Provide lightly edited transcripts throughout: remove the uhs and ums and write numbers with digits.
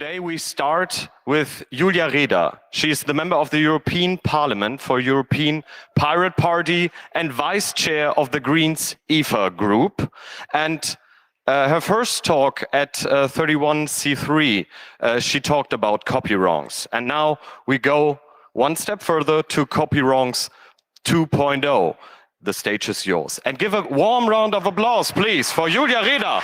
Today we start with Julia Reda. She is the member of the European Parliament for European Pirate Party and vice chair of the Greens EFA group. And her first talk at 31C3, she talked about Copywrongs. And now we go one step further to Copywrongs 2.0. The stage is yours. And give a warm round of applause, please, for Julia Reda.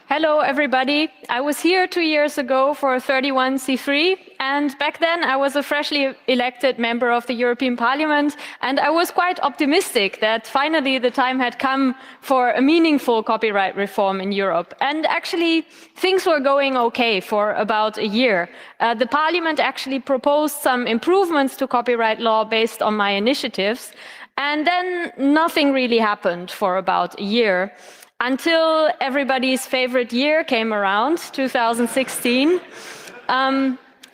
Hello, everybody. I was here 2 years ago for 31C3, and back then I was a freshly elected member of the European Parliament, and I was quite optimistic that finally the time had come for a meaningful copyright reform in Europe. And actually, things were going okay for about a year. The Parliament actually proposed some improvements to copyright law based on my initiatives, and then nothing really happened for about a year. Until everybody's favorite year came around, 2016.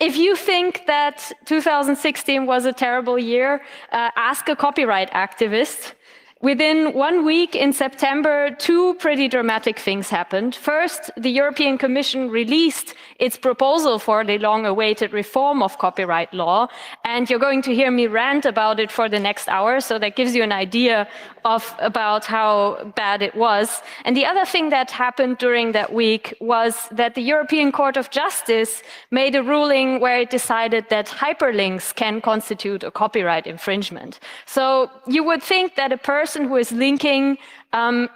If you think that 2016 was a terrible year, ask a copyright activist. Within 1 week in September, two pretty dramatic things happened. First, the European Commission released its proposal for the long-awaited reform of copyright law, and you're going to hear me rant about it for the next hour, so that gives you an idea about how bad it was. And the other thing that happened during that week was that the European Court of Justice made a ruling where it decided that hyperlinks can constitute a copyright infringement. So you would think that a person who is linking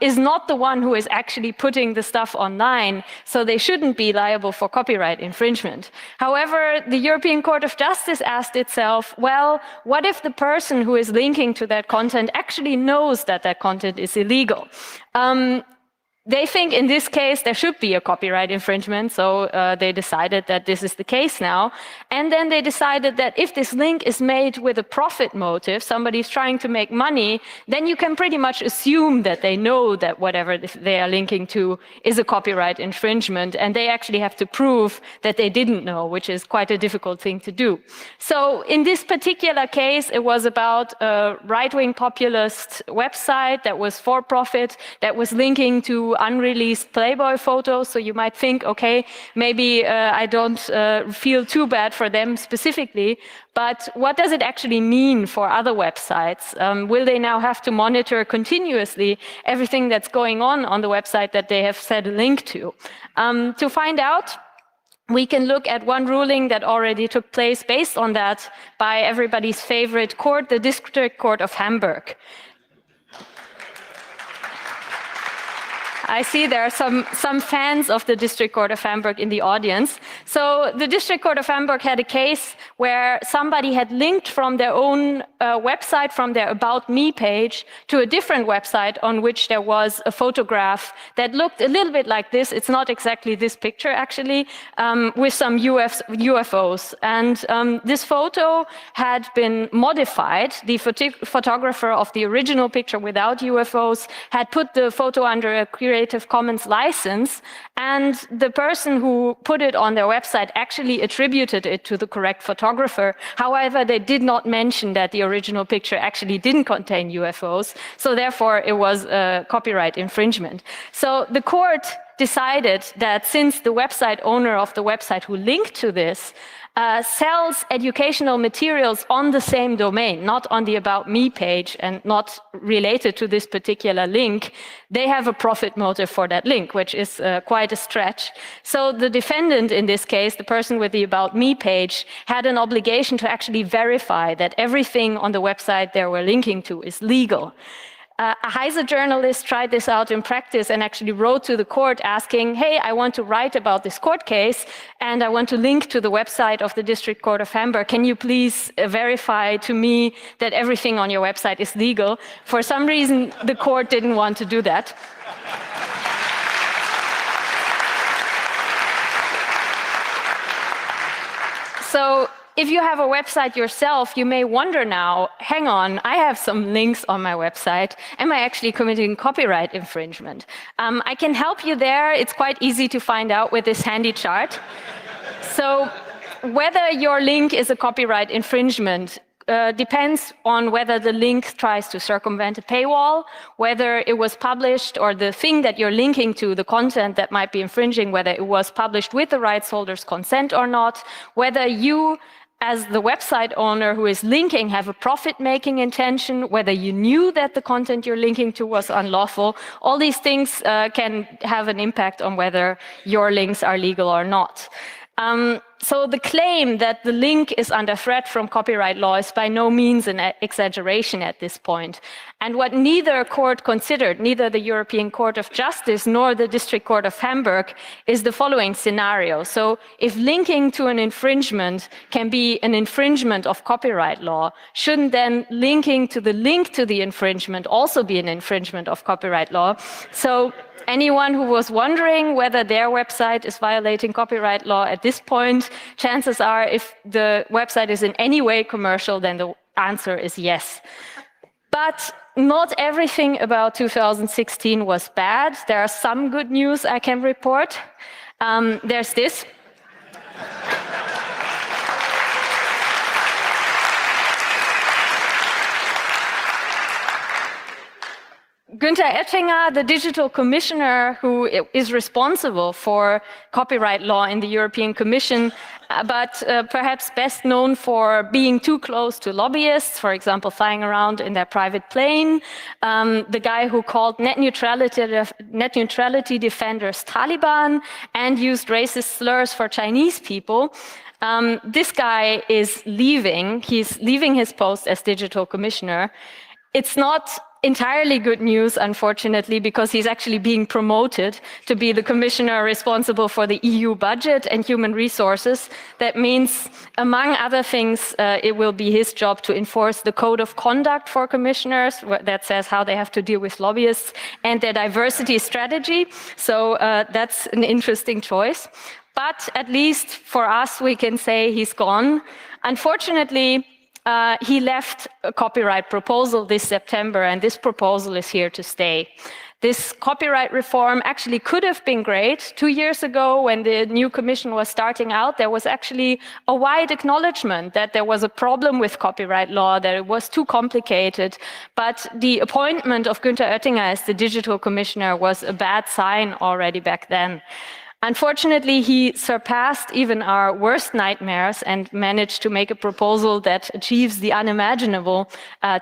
is not the one who is actually putting the stuff online, so they shouldn't be liable for copyright infringement. However, the European Court of Justice asked itself, well, what if the person who is linking to that content actually knows that that content is illegal? They think in this case there should be a copyright infringement, so they decided that this is the case now. And then they decided that if this link is made with a profit motive, somebody's trying to make money, then you can pretty much assume that they know that whatever they are linking to is a copyright infringement, and they actually have to prove that they didn't know, which is quite a difficult thing to do. So in this particular case, it was about a right-wing populist website that was for profit, that was linking to unreleased Playboy photos, so you might think, okay, maybe I don't feel too bad for them specifically, but what does it actually mean for other websites? Will they now have to monitor continuously everything that's going on the website that they have set a link to? To find out, we can look at one ruling that already took place based on that by everybody's favorite court, the District Court of Hamburg. I see there are some fans of the District Court of Hamburg in the audience. So the District Court of Hamburg had a case where somebody had linked from their own website, from their About Me page, to a different website on which there was a photograph that looked a little bit like this. It's not exactly this picture, actually, with some UFOs. And this photo had been modified. The photographer of the original picture without UFOs had put the photo under a Creative Commons license, and the person who put it on their website actually attributed it to the correct photographer. However, they did not mention that the original picture actually didn't contain UFOs, so therefore it was a copyright infringement. So the court decided that since the website owner of the website who linked to this sells educational materials on the same domain, not on the About Me page and not related to this particular link, they have a profit motive for that link, which is quite a stretch. So the defendant in this case, the person with the About Me page, had an obligation to actually verify that everything on the website they were linking to is legal. A Heise journalist tried this out in practice and actually wrote to the court asking, hey, I want to write about this court case and I want to link to the website of the District Court of Hamburg. Can you please verify to me that everything on your website is legal? For some reason, the court didn't want to do that. So if you have a website yourself, you may wonder now, hang on, I have some links on my website. Am I actually committing copyright infringement? I can help you there. It's quite easy to find out with this handy chart. So whether your link is a copyright infringement depends on whether the link tries to circumvent a paywall, whether it was published, or the thing that you're linking to, the content that might be infringing, whether it was published with the rights holder's consent or not, whether you as the website owner who is linking have a profit-making intention, whether you knew that the content you're linking to was unlawful. All these things can have an impact on whether your links are legal or not. So the claim that the link is under threat from copyright law is by no means an exaggeration at this point. And what neither court considered, neither the European Court of Justice nor the District Court of Hamburg, is the following scenario. So if linking to an infringement can be an infringement of copyright law, shouldn't then linking to the link to the infringement also be an infringement of copyright law? So anyone who was wondering whether their website is violating copyright law at this point, chances are if the website is in any way commercial, then the answer is yes. But not everything about 2016 was bad. There are some good news I can report. There's this. Günther Oettinger, the digital commissioner who is responsible for copyright law in the European Commission, but perhaps best known for being too close to lobbyists, for example, flying around in their private plane, the guy who called net neutrality defenders Taliban and used racist slurs for Chinese people. This guy is leaving. He's leaving his post as digital commissioner. It's not entirely good news, unfortunately, because he's actually being promoted to be the commissioner responsible for the EU budget and human resources. That means, among other things, it will be his job to enforce the code of conduct for commissioners that says how they have to deal with lobbyists and their diversity strategy. So that's an interesting choice. But at least for us, we can say he's gone. Unfortunately, he left a copyright proposal this September, and this proposal is here to stay. This copyright reform actually could have been great. 2 years ago, when the new commission was starting out, there was actually a wide acknowledgement that there was a problem with copyright law, that it was too complicated. But the appointment of Günther Oettinger as the digital commissioner was a bad sign already back then. Unfortunately, he surpassed even our worst nightmares and managed to make a proposal that achieves the unimaginable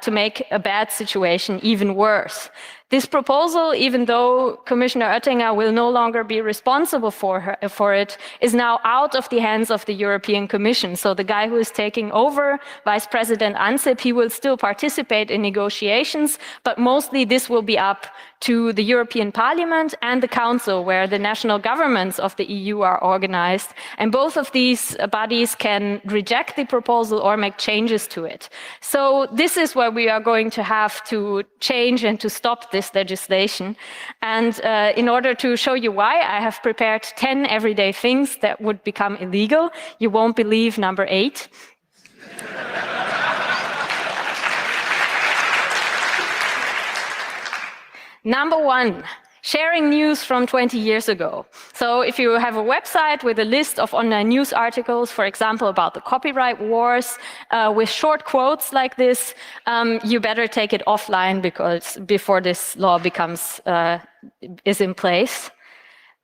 to make a bad situation even worse. This proposal, even though Commissioner Oettinger will no longer be responsible for it, is now out of the hands of the European Commission. So the guy who is taking over, Vice President Ansip, he will still participate in negotiations, but mostly this will be up to the European Parliament and the Council, where the national governments of the EU are organized. And both of these bodies can reject the proposal or make changes to it. So this is where we are going to have to change and to stop this legislation. And in order to show you why, I have prepared 10 everyday things that would become illegal. You won't believe number 8. Number 1, sharing news from 20 years ago. So if you have a website with a list of online news articles, for example, about the copyright wars, with short quotes like this, you better take it offline because before this law is in place.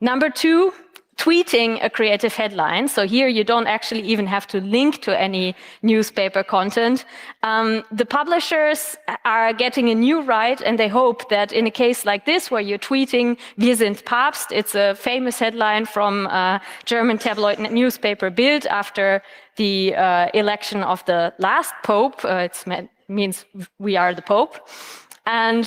Number 2, tweeting a creative headline. So here you don't actually even have to link to any newspaper content. The publishers are getting a new right, and they hope that in a case like this, where you're tweeting "Wir sind Papst," it's a famous headline from a German tabloid newspaper Bild after the election of the last pope. It means "we are the pope." And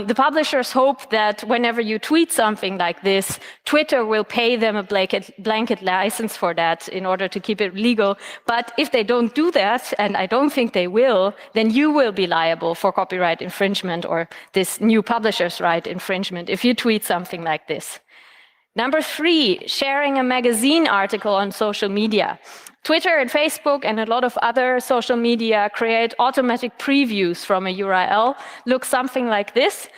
the publishers hope that whenever you tweet something like this, Twitter will pay them a blanket license for that in order to keep it legal. But if they don't do that, and I don't think they will, then you will be liable for copyright infringement or this new publisher's right infringement if you tweet something like this. Number 3, sharing a magazine article on social media. Twitter and Facebook and a lot of other social media create automatic previews from a URL. Looks something like this.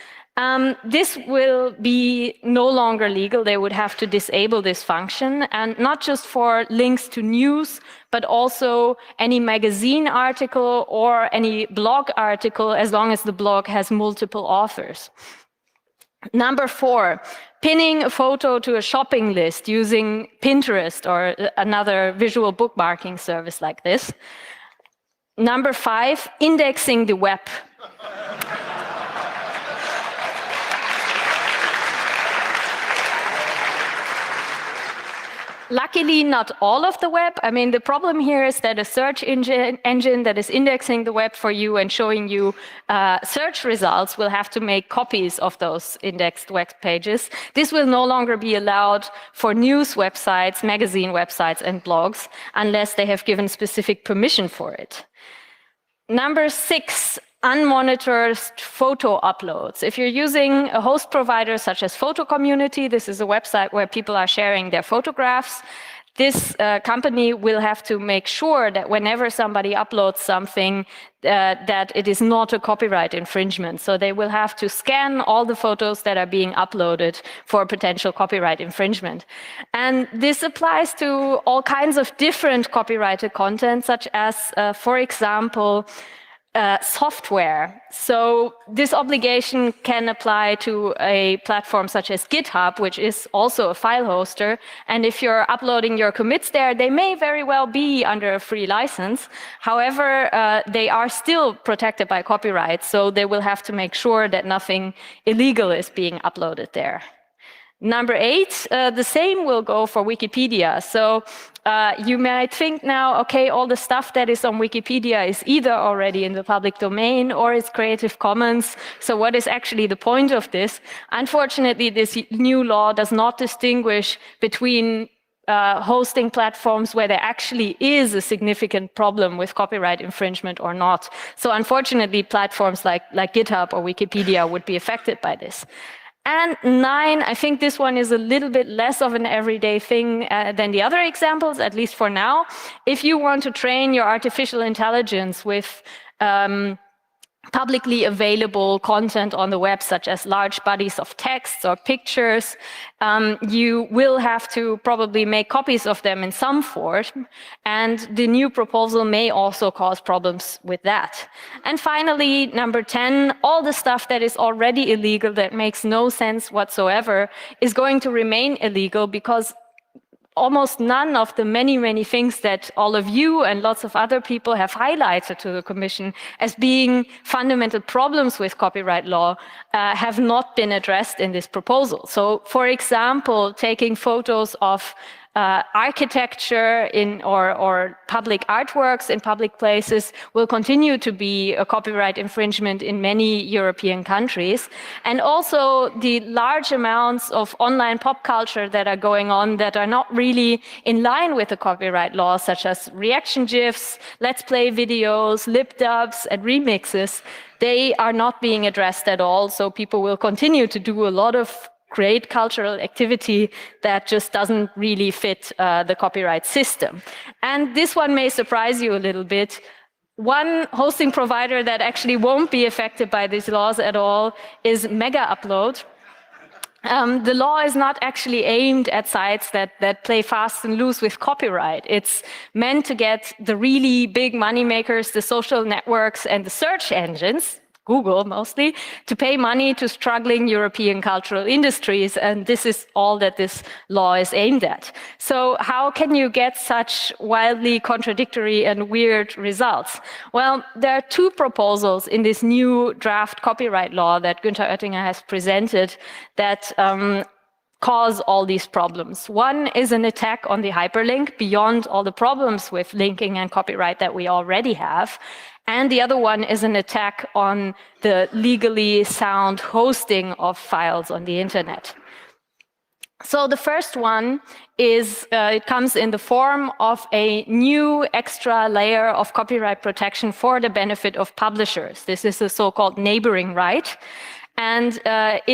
This will be no longer legal. They would have to disable this function, and not just for links to news, but also any magazine article or any blog article, as long as the blog has multiple authors. Number 4, pinning a photo to a shopping list using Pinterest or another visual bookmarking service like this. Number 5, indexing the web. Luckily, not all of the web. I mean, the problem here is that a search engine that is indexing the web for you and showing you search results will have to make copies of those indexed web pages. This will no longer be allowed for news websites, magazine websites, and blogs unless they have given specific permission for it. Number 6, unmonitored photo uploads. If you're using a host provider such as Photo Community, this is a website where people are sharing their photographs, this company will have to make sure that whenever somebody uploads something, that it is not a copyright infringement. So they will have to scan all the photos that are being uploaded for potential copyright infringement. And this applies to all kinds of different copyrighted content, such as, for example, software. So this obligation can apply to a platform such as GitHub, which is also a file hoster. And if you're uploading your commits there, they may very well be under a free license. However, they are still protected by copyright, so they will have to make sure that nothing illegal is being uploaded there. Number 8, the same will go for Wikipedia. So you might think now, okay, all the stuff that is on Wikipedia is either already in the public domain or it's Creative Commons. So what is actually the point of this? Unfortunately, this new law does not distinguish between hosting platforms where there actually is a significant problem with copyright infringement or not. So unfortunately, platforms like GitHub or Wikipedia would be affected by this. And 9, I think this one is a little bit less of an everyday thing than the other examples, at least for now. If you want to train your artificial intelligence with publicly available content on the web, such as large bodies of text or pictures, you will have to probably make copies of them in some form, and the new proposal may also cause problems with that. And finally, number 10, all the stuff that is already illegal, that makes no sense whatsoever, is going to remain illegal because almost none of the many things that all of you and lots of other people have highlighted to the Commission as being fundamental problems with copyright law have not been addressed in this proposal. So, for example, taking photos of architecture or public artworks in public places will continue to be a copyright infringement in many European countries. And also the large amounts of online pop culture that are going on that are not really in line with the copyright law, such as reaction GIFs, let's play videos, lip dubs, and remixes, they are not being addressed at all. So people will continue to do a lot of great cultural activity that just doesn't really fit the copyright system. And this one may surprise you a little bit. One hosting provider that actually won't be affected by these laws at all is Mega Upload. The law is not actually aimed at sites that play fast and loose with copyright. It's meant to get the really big money makers, the social networks, and the search engines, Google mostly, to pay money to struggling European cultural industries, and this is all that this law is aimed at. So how can you get such wildly contradictory and weird results? Well, there are 2 proposals in this new draft copyright law that Günther Oettinger has presented that cause all these problems. One is an attack on the hyperlink beyond all the problems with linking and copyright that we already have. And the other one is an attack on the legally sound hosting of files on the internet. So the first one is, it comes in the form of a new extra layer of copyright protection for the benefit of publishers. This is a so-called neighboring right. and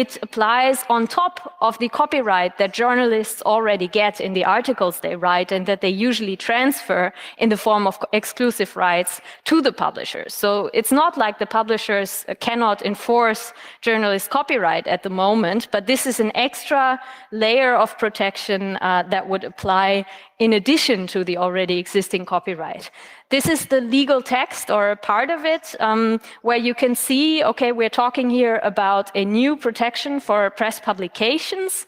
it applies on top of the copyright that journalists already get in the articles they write and that they usually transfer in the form of exclusive rights to the publishers. So it's not like the publishers cannot enforce journalist copyright at the moment, but this is an extra layer of protection that would apply in addition to the already existing copyright. This is the legal text, or a part of it, where you can see, okay, we're talking here about a new protection for press publications,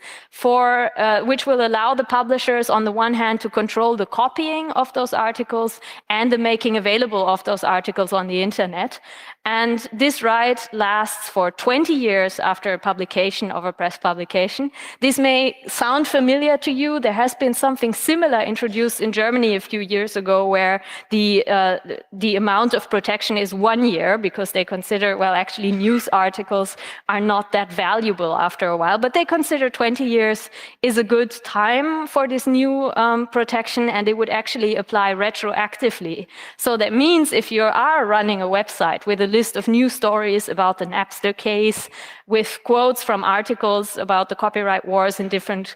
which will allow the publishers, on the one hand, to control the copying of those articles and the making available of those articles on the internet. And this right lasts for 20 years after publication of a press publication. This may sound familiar to you. There has been something similar introduced in Germany a few years ago, where the amount of protection is 1 year, because they consider, well, actually news articles are not that valuable after a while, but they consider 20 years is a good time for this new protection, and it would actually apply retroactively. So that means if you are running a website with a list of news stories about the Napster case, with quotes from articles about the copyright wars in different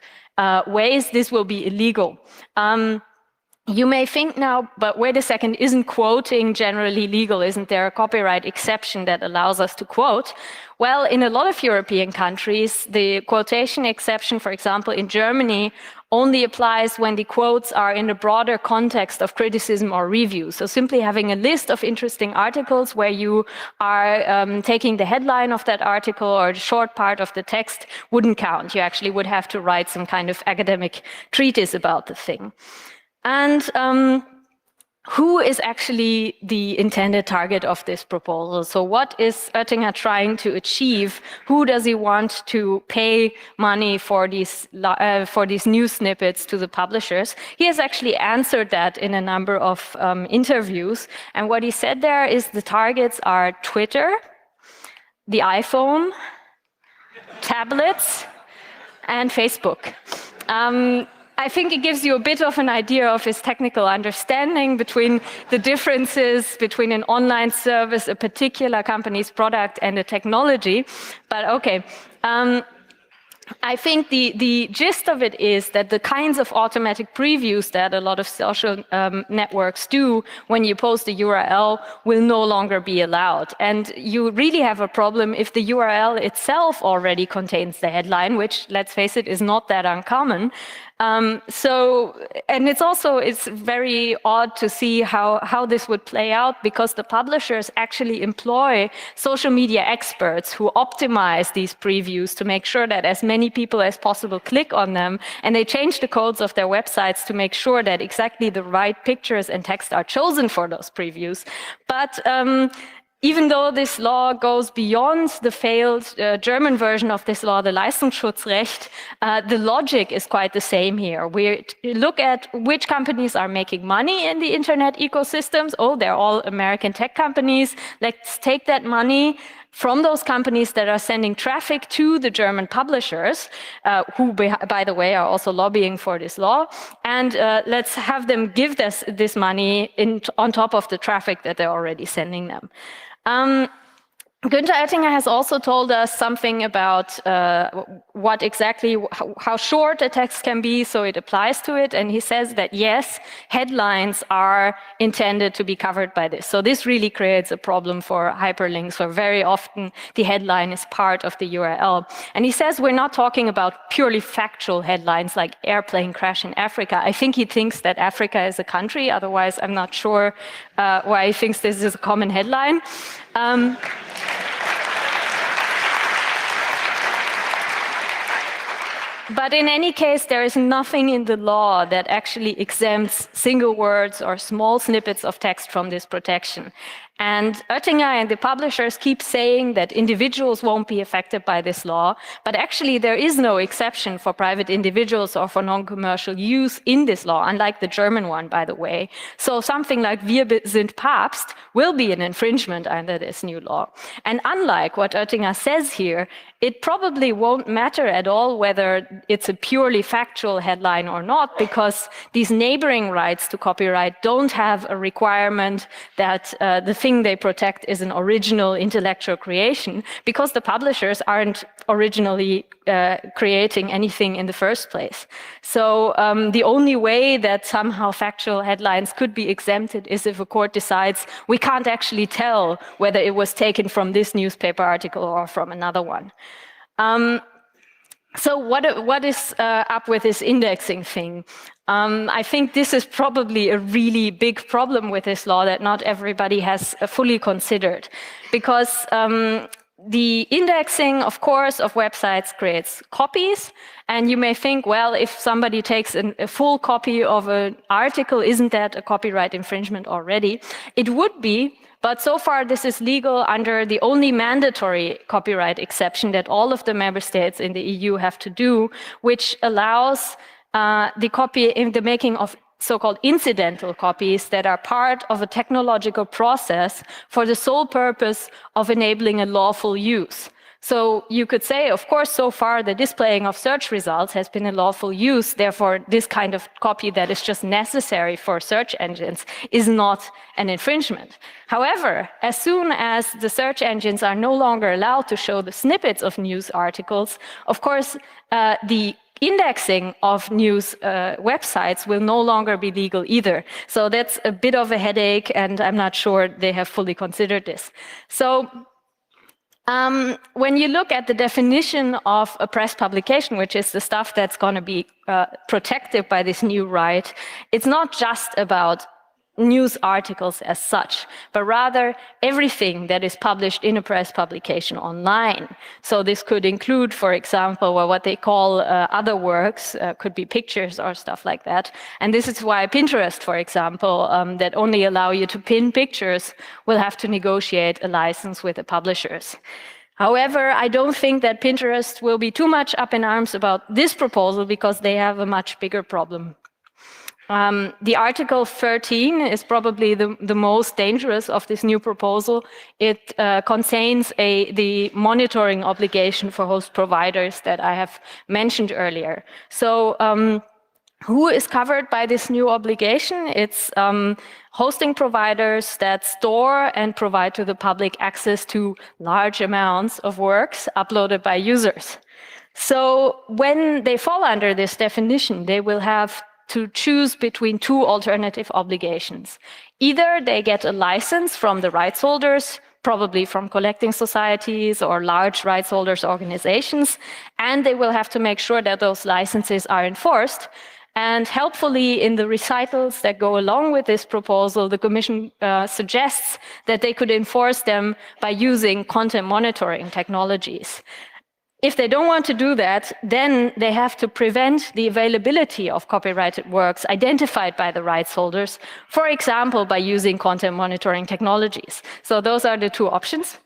ways, this will be illegal. You may think now, but wait a second, isn't quoting generally legal? Isn't there a copyright exception that allows us to quote? Well, in a lot of European countries, the quotation exception, for example, in Germany, only applies when the quotes are in a broader context of criticism or review. So simply having a list of interesting articles where you are taking the headline of that article or a short part of the text wouldn't count. You actually would have to write some kind of academic treatise about the thing. And who is actually the intended target of this proposal? So what is Oettinger trying to achieve? Who does he want to pay money for these news snippets to the publishers? He has actually answered that in a number of interviews. And what he said there is the targets are Twitter, the iPhone, tablets, and Facebook. I think it gives you a bit of an idea of his technical understanding between the differences between an online service, a particular company's product, and a technology. But okay. I think the gist of it is that the kinds of automatic previews that a lot of social networks do when you post a URL will no longer be allowed. And you really have a problem if the URL itself already contains the headline, which, let's face it, is not that uncommon. And it's very odd to see how this would play out, because the publishers actually employ social media experts who optimize these previews to make sure that as many people as possible click on them, and they change the codes of their websites to make sure that exactly the right pictures and text are chosen for those previews. But even though this law goes beyond the failed German version of this law, the Leistungsschutzrecht, the logic is quite the same here. We look at which companies are making money in the internet ecosystems. Oh, they're all American tech companies. Let's take that money from those companies that are sending traffic to the German publishers, who, by the way, are also lobbying for this law, and let's have them give this money on top of the traffic that they're already sending them. Günther Oettinger has also told us something about how short a text can be, so it applies to it. And he says that, yes, headlines are intended to be covered by this. So this really creates a problem for hyperlinks, where very often the headline is part of the URL. And he says we're not talking about purely factual headlines like airplane crash in Africa. I think he thinks that Africa is a country. Otherwise, I'm not sure why he thinks this is a common headline. But in any case, there is nothing in the law that actually exempts single words or small snippets of text from this protection. And Oettinger and the publishers keep saying that individuals won't be affected by this law, but actually there is no exception for private individuals or for non-commercial use in this law, unlike the German one, by the way. So something like Wir sind Papst will be an infringement under this new law. And unlike what Oettinger says here, it probably won't matter at all whether it's a purely factual headline or not, because these neighboring rights to copyright don't have a requirement that the thing thing they protect is an original intellectual creation, because the publishers aren't originally creating anything in the first place. So the only way that somehow factual headlines could be exempted is if a court decides we can't actually tell whether it was taken from this newspaper article or from another one. So what is up with this indexing thing? I think this is probably a really big problem with this law that not everybody has fully considered, because the indexing, of course, of websites creates copies, and you may think, well, if somebody takes a full copy of an article, isn't that a copyright infringement already? It would be, but so far this is legal under the only mandatory copyright exception that all of the member states in the EU have to do, which allows the making of so-called incidental copies that are part of a technological process for the sole purpose of enabling a lawful use. So you could say, of course, so far the displaying of search results has been a lawful use, therefore this kind of copy that is just necessary for search engines is not an infringement. However, as soon as the search engines are no longer allowed to show the snippets of news articles, of course, the indexing of news websites will no longer be legal either. So that's a bit of a headache, and I'm not sure they have fully considered this. So when you look at the definition of a press publication, which is the stuff that's going to be protected by this new right, it's not just about news articles as such, but rather everything that is published in a press publication online. So this could include, for example, what they call other works, could be pictures or stuff like that. And this is why Pinterest, for example, that only allow you to pin pictures, will have to negotiate a license with the publishers. However, I don't think that Pinterest will be too much up in arms about this proposal, because they have a much bigger problem. The Article 13 is probably the most dangerous of this new proposal. It contains the monitoring obligation for host providers that I have mentioned earlier. So who is covered by this new obligation? It's hosting providers that store and provide to the public access to large amounts of works uploaded by users. So when they fall under this definition, they will have to choose between two alternative obligations. Either they get a license from the rights holders, probably from collecting societies or large rights holders organizations, and they will have to make sure that those licenses are enforced. And helpfully, in the recitals that go along with this proposal, the Commission suggests that they could enforce them by using content monitoring technologies. If they don't want to do that, then they have to prevent the availability of copyrighted works identified by the rights holders, for example, by using content monitoring technologies. So those are the two options.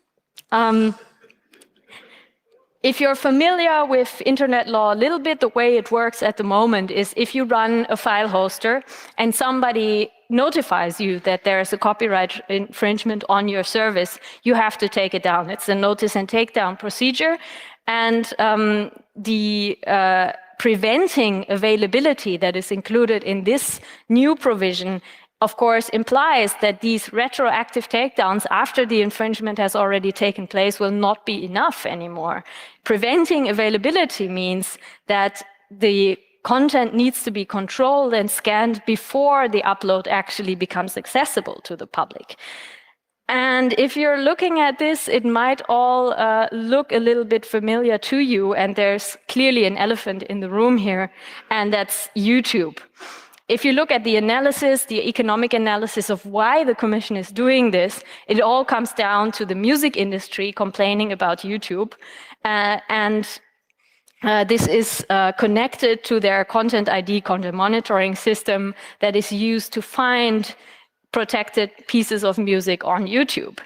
If you're familiar with internet law a little bit, the way it works at the moment is if you run a file hoster and somebody notifies you that there's a copyright infringement on your service, you have to take it down. It's a notice and takedown procedure. And the preventing availability that is included in this new provision, of course, implies that these retroactive takedowns after the infringement has already taken place will not be enough anymore. Preventing availability means that the content needs to be controlled and scanned before the upload actually becomes accessible to the public. And if you're looking at this, it might all look a little bit familiar to you, and there's clearly an elephant in the room here, and that's YouTube. If you look at the analysis, the economic analysis of why the Commission is doing this, it all comes down to the music industry complaining about YouTube, this is connected to their Content ID, content monitoring system that is used to find protected pieces of music on YouTube.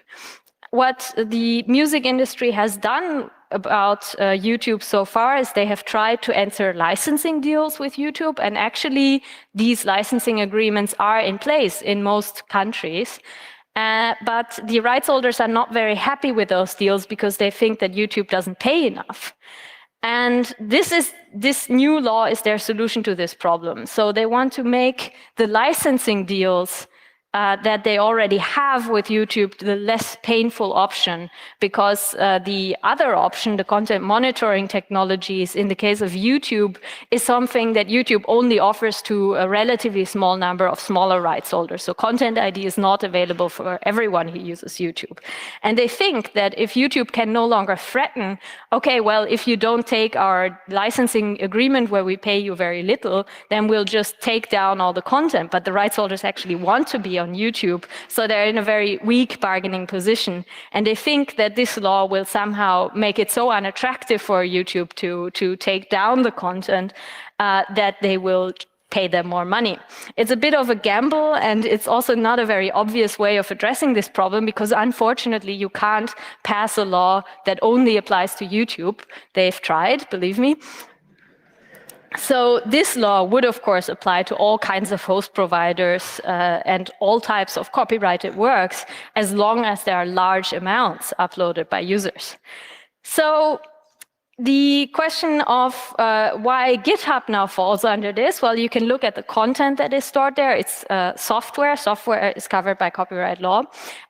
What the music industry has done about YouTube so far is they have tried to enter licensing deals with YouTube, and actually these licensing agreements are in place in most countries. But the rights holders are not very happy with those deals because they think that YouTube doesn't pay enough. And this new law is their solution to this problem. So they want to make the licensing deals that they already have with YouTube, the less painful option, because the other option, the content monitoring technologies, in the case of YouTube, is something that YouTube only offers to a relatively small number of smaller rights holders. So Content ID is not available for everyone who uses YouTube. And they think that if YouTube can no longer threaten, okay, well, if you don't take our licensing agreement where we pay you very little, then we'll just take down all the content. But the rights holders actually want to be on YouTube, so they're in a very weak bargaining position. And they think that this law will somehow make it so unattractive for YouTube to take down the content that they will pay them more money. It's a bit of a gamble, and it's also not a very obvious way of addressing this problem, because unfortunately you can't pass a law that only applies to YouTube. They've tried, believe me. So this law would, of course, apply to all kinds of host providers and all types of copyrighted works, as long as there are large amounts uploaded by users. So the question of why GitHub now falls under this, well, you can look at the content that is stored there. It's software. Software is covered by copyright law.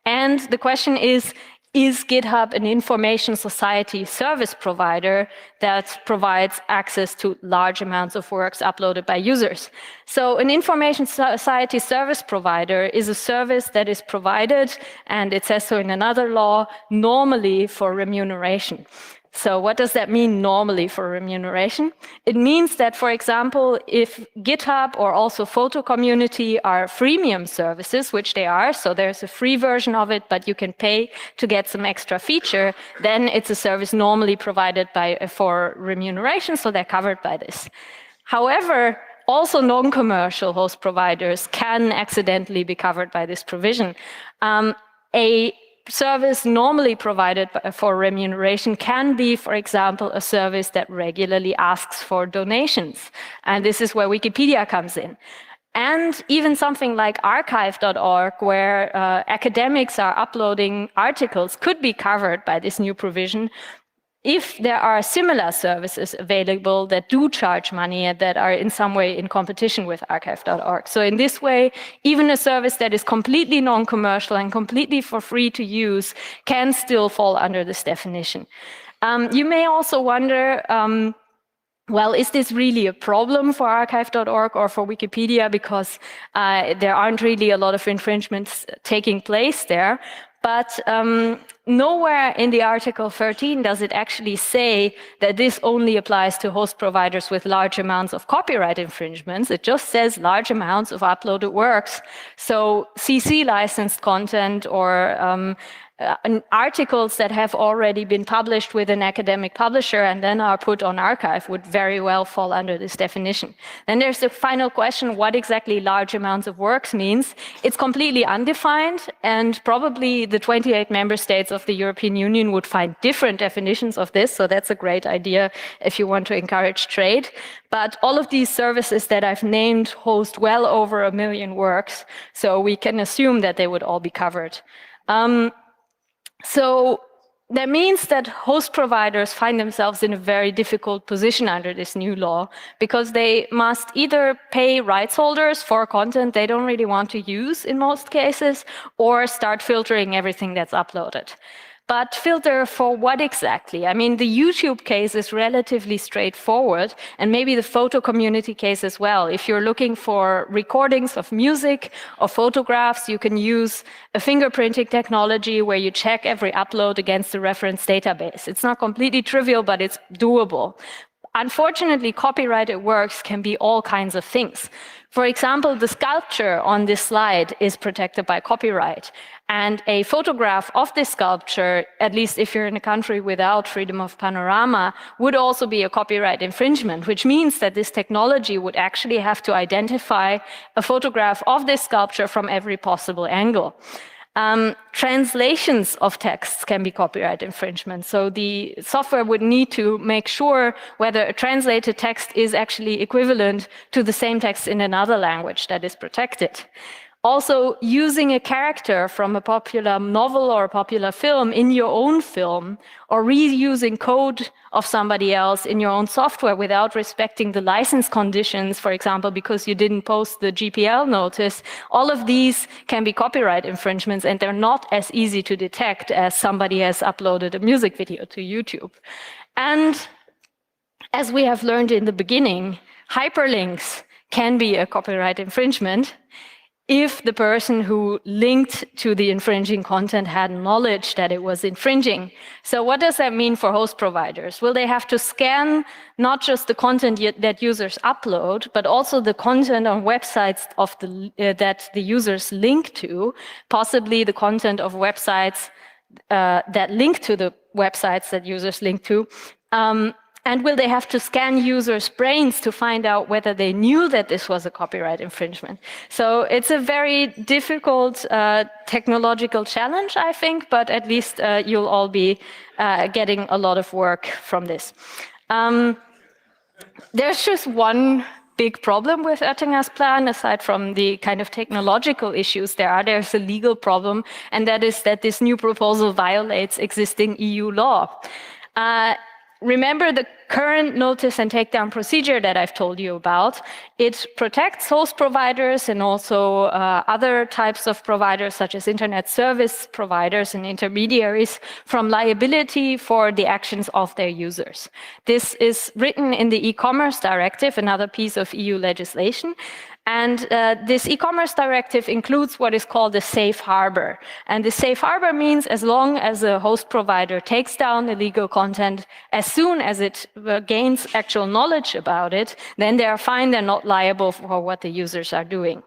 And the question is GitHub an information society service provider that provides access to large amounts of works uploaded by users? So an information society service provider is a service that is provided, and it says so in another law, normally for remuneration. So what does that mean, normally for remuneration? It means that, for example, if GitHub or also Photo Community are freemium services, which they are, so there's a free version of it, but you can pay to get some extra feature, then it's a service normally provided for remuneration, so they're covered by this. However, also non-commercial host providers can accidentally be covered by this provision. A service normally provided for remuneration can be, for example, a service that regularly asks for donations. And this is where Wikipedia comes in. And even something like archive.org, where academics are uploading articles, could be covered by this new provision if there are similar services available that do charge money and that are in some way in competition with archive.org. So in this way, even a service that is completely non-commercial and completely for free to use can still fall under this definition. You may also wonder, well, is this really a problem for archive.org or for Wikipedia, because there aren't really a lot of infringements taking place there? But nowhere in the Article 13 does it actually say that this only applies to host providers with large amounts of copyright infringements. It just says large amounts of uploaded works. So CC licensed content or articles that have already been published with an academic publisher and then are put on archive would very well fall under this definition. Then there's the final question, what exactly large amounts of works means. It's completely undefined, and probably the 28 member states of the European Union would find different definitions of this, so that's a great idea if you want to encourage trade. But all of these services that I've named host well over 1 million works, so we can assume that they would all be covered. So that means that host providers find themselves in a very difficult position under this new law, because they must either pay rights holders for content they don't really want to use in most cases, or start filtering everything that's uploaded. But filter for what exactly? I mean, the YouTube case is relatively straightforward, and maybe the Photo Community case as well. If you're looking for recordings of music or photographs, you can use a fingerprinting technology where you check every upload against the reference database. It's not completely trivial, but it's doable. Unfortunately, copyrighted works can be all kinds of things. For example, the sculpture on this slide is protected by copyright. And a photograph of this sculpture, at least if you're in a country without freedom of panorama, would also be a copyright infringement, which means that this technology would actually have to identify a photograph of this sculpture from every possible angle. Translations of texts can be copyright infringement. So the software would need to make sure whether a translated text is actually equivalent to the same text in another language that is protected. Also, using a character from a popular novel or a popular film in your own film, or reusing code of somebody else in your own software without respecting the license conditions, for example, because you didn't post the GPL notice, all of these can be copyright infringements, and they're not as easy to detect as somebody has uploaded a music video to YouTube. And as we have learned in the beginning, hyperlinks can be a copyright infringement if the person who linked to the infringing content had knowledge that it was infringing. So what does that mean for host providers? Will they have to scan not just the content that users upload, but also the content on websites of that the users link to, possibly the content of websites that link to the websites that users link to, and will they have to scan users' brains to find out whether they knew that this was a copyright infringement? So it's a very difficult technological challenge, I think, but at least you'll all be getting a lot of work from this. There's just one big problem with Oettinger's plan, aside from the kind of technological issues there's a legal problem, and that is that this new proposal violates existing EU law. Remember the current notice and takedown procedure that I've told you about. It protects host providers and also other types of providers, such as internet service providers and intermediaries, from liability for the actions of their users. This is written in the e-commerce directive, another piece of EU legislation. And this e-commerce directive includes what is called a safe harbor. And the safe harbor means as long as a host provider takes down illegal content, as soon as it gains actual knowledge about it, then they are fine, they're not liable for what the users are doing.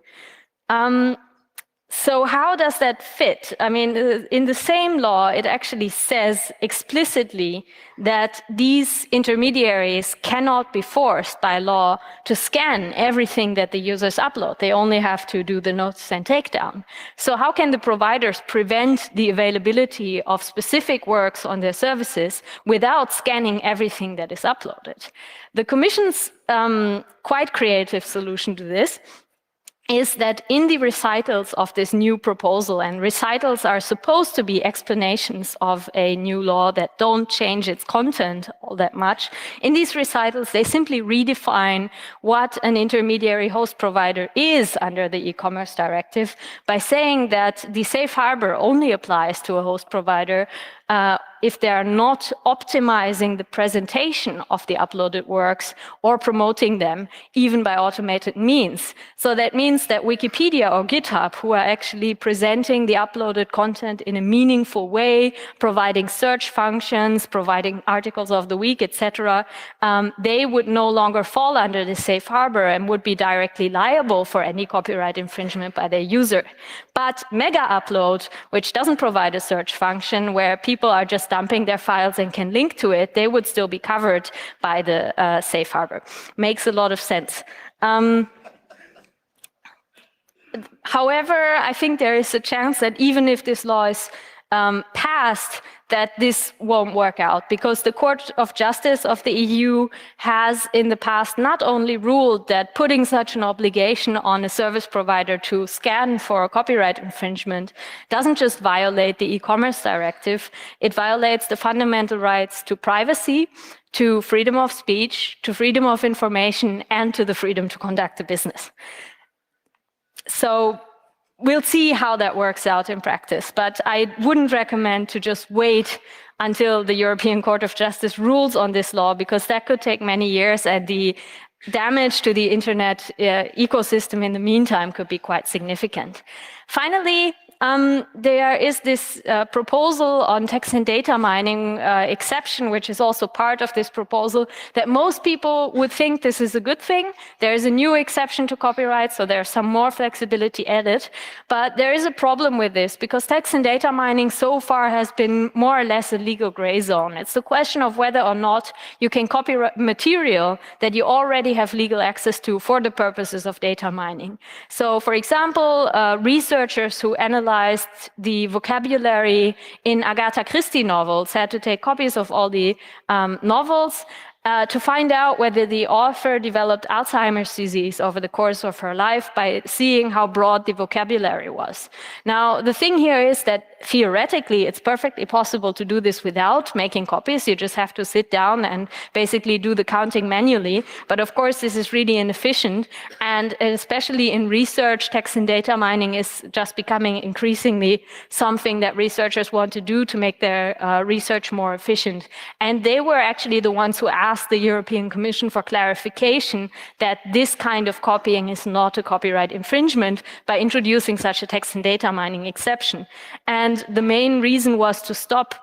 So how does that fit? I mean, in the same law, it actually says explicitly that these intermediaries cannot be forced by law to scan everything that the users upload. They only have to do the notice and takedown. So how can the providers prevent the availability of specific works on their services without scanning everything that is uploaded? The Commission's quite creative solution to this is that in the recitals of this new proposal, and recitals are supposed to be explanations of a new law that don't change its content all that much, in these recitals they simply redefine what an intermediary host provider is under the e-commerce directive by saying that the safe harbor only applies to a host provider if they are not optimizing the presentation of the uploaded works or promoting them, even by automated means. So that means that Wikipedia or GitHub, who are actually presenting the uploaded content in a meaningful way, providing search functions, providing articles of the week, etc., they would no longer fall under the safe harbor and would be directly liable for any copyright infringement by their user. But Mega Upload, which doesn't provide a search function where people are just dumping their files and can link to it, they would still be covered by the safe harbor. Makes a lot of sense. However, I think there is a chance that even if this law is passed, that this won't work out, because the Court of Justice of the EU has in the past not only ruled that putting such an obligation on a service provider to scan for a copyright infringement doesn't just violate the e-commerce directive, it violates the fundamental rights to privacy, to freedom of speech, to freedom of information, and to the freedom to conduct a business. So we'll see how that works out in practice, but I wouldn't recommend to just wait until the European Court of Justice rules on this law, because that could take many years, and the damage to the internet ecosystem in the meantime could be quite significant. Finally, there is this proposal on text and data mining exception, which is also part of this proposal, that most people would think this is a good thing. There is a new exception to copyright, so there's some more flexibility added. But there is a problem with this, because text and data mining so far has been more or less a legal gray zone. It's the question of whether or not you can copy material that you already have legal access to for the purposes of data mining. So, for example, researchers who analyzed the vocabulary in Agatha Christie novels had to take copies of all the novels to find out whether the author developed Alzheimer's disease over the course of her life by seeing how broad the vocabulary was. Now, the thing here is that theoretically, it's perfectly possible to do this without making copies. You just have to sit down and basically do the counting manually. But of course, this is really inefficient. And especially in research, text and data mining is just becoming increasingly something that researchers want to do to make their research more efficient. And they were actually the ones who asked the European Commission for clarification that this kind of copying is not a copyright infringement by introducing such a text and data mining exception. And the main reason was to stop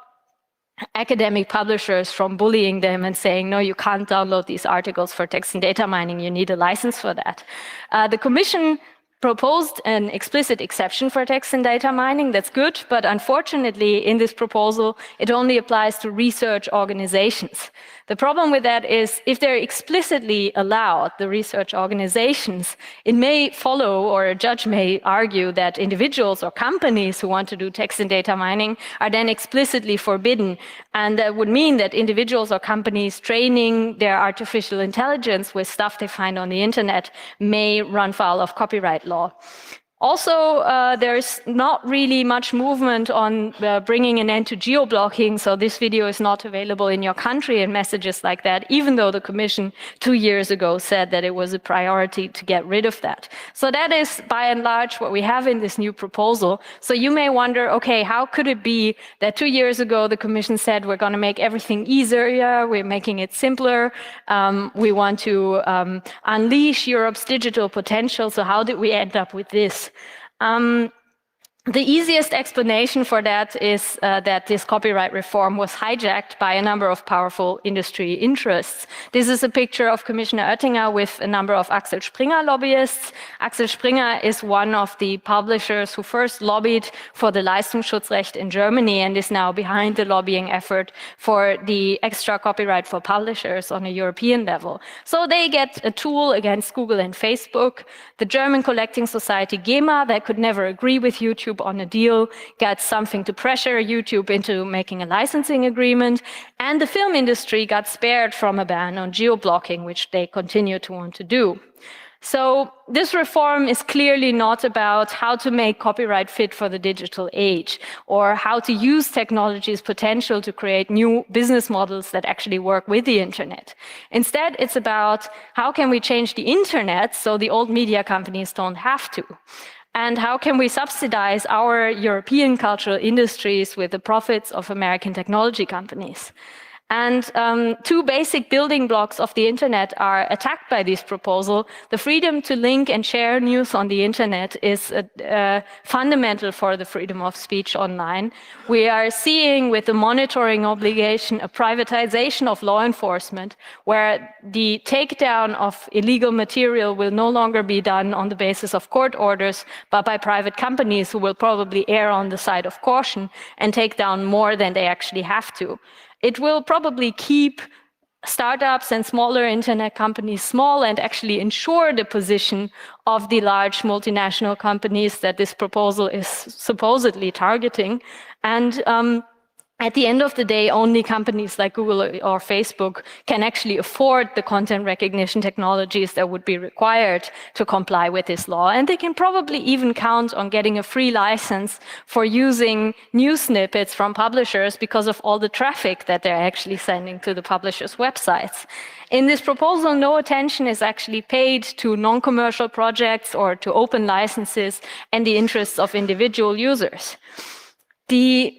academic publishers from bullying them and saying, no, you can't download these articles for text and data mining, you need a license for that. The Commission proposed an explicit exception for text and data mining. That's good, but unfortunately in this proposal it only applies to research organizations. The problem with that is if they're explicitly allowed, the research organizations, it may follow, or a judge may argue, that individuals or companies who want to do text and data mining are then explicitly forbidden. And that would mean that individuals or companies training their artificial intelligence with stuff they find on the internet may run foul of copyright law. Also, there's not really much movement on bringing an end to geo-blocking, so this video is not available in your country and messages like that, even though the Commission 2 years ago said that it was a priority to get rid of that. So that is, by and large, what we have in this new proposal. So you may wonder, okay, how could it be that 2 years ago the Commission said we're going to make everything easier, we're making it simpler, we want to unleash Europe's digital potential, so how did we end up with this? The easiest explanation for that is that this copyright reform was hijacked by a number of powerful industry interests. This is a picture of Commissioner Oettinger with a number of Axel Springer lobbyists. Axel Springer is one of the publishers who first lobbied for the Leistungsschutzrecht in Germany and is now behind the lobbying effort for the extra copyright for publishers on a European level. So they get a tool against Google and Facebook. The German collecting society GEMA, that could never agree with YouTube on a deal, gets something to pressure YouTube into making a licensing agreement, and the film industry got spared from a ban on geo-blocking, which they continue to want to do. So this reform is clearly not about how to make copyright fit for the digital age or how to use technology's potential to create new business models that actually work with the internet. Instead, it's about how can we change the internet so the old media companies don't have to. And how can we subsidize our European cultural industries with the profits of American technology companies? And two basic building blocks of the internet are attacked by this proposal. The freedom to link and share news on the internet is fundamental for the freedom of speech online. We are seeing with the monitoring obligation a privatization of law enforcement, where the takedown of illegal material will no longer be done on the basis of court orders, but by private companies who will probably err on the side of caution and take down more than they actually have to. It will probably keep startups and smaller internet companies small and actually ensure the position of the large multinational companies that this proposal is supposedly targeting. And at the end of the day, only companies like Google or Facebook can actually afford the content recognition technologies that would be required to comply with this law. And they can probably even count on getting a free license for using news snippets from publishers because of all the traffic that they're actually sending to the publishers' websites. In this proposal, no attention is actually paid to non-commercial projects or to open licenses and the interests of individual users. The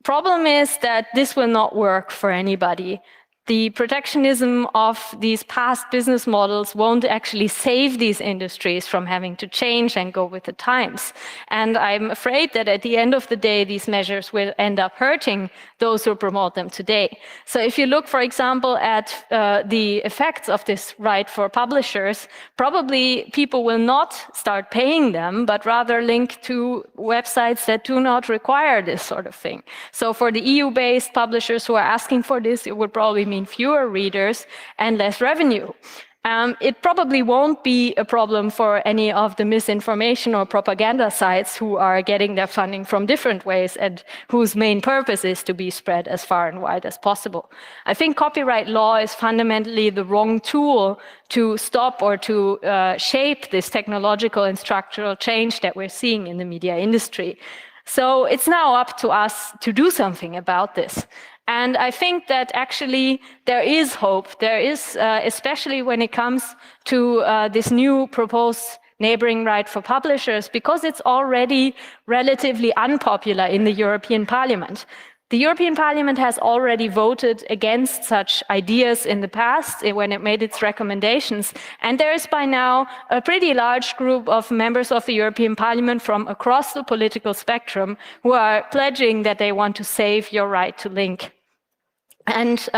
problem is that this will not work for anybody. The protectionism of these past business models won't actually save these industries from having to change and go with the times. And I'm afraid that at the end of the day, these measures will end up hurting those who promote them today. So if you look, for example, at the effects of this right for publishers, probably people will not start paying them, but rather link to websites that do not require this sort of thing. So for the EU-based publishers who are asking for this, it would probably mean fewer readers and less revenue. It probably won't be a problem for any of the misinformation or propaganda sites who are getting their funding from different ways and whose main purpose is to be spread as far and wide as possible. I think copyright law is fundamentally the wrong tool to stop or to shape this technological and structural change that we're seeing in the media industry. So it's now up to us to do something about this. And I think that actually there is hope. There is, especially when it comes to this new proposed neighboring right for publishers, because it's already relatively unpopular in the European Parliament. The European Parliament has already voted against such ideas in the past when it made its recommendations. And there is by now a pretty large group of members of the European Parliament from across the political spectrum who are pledging that they want to save your right to link. And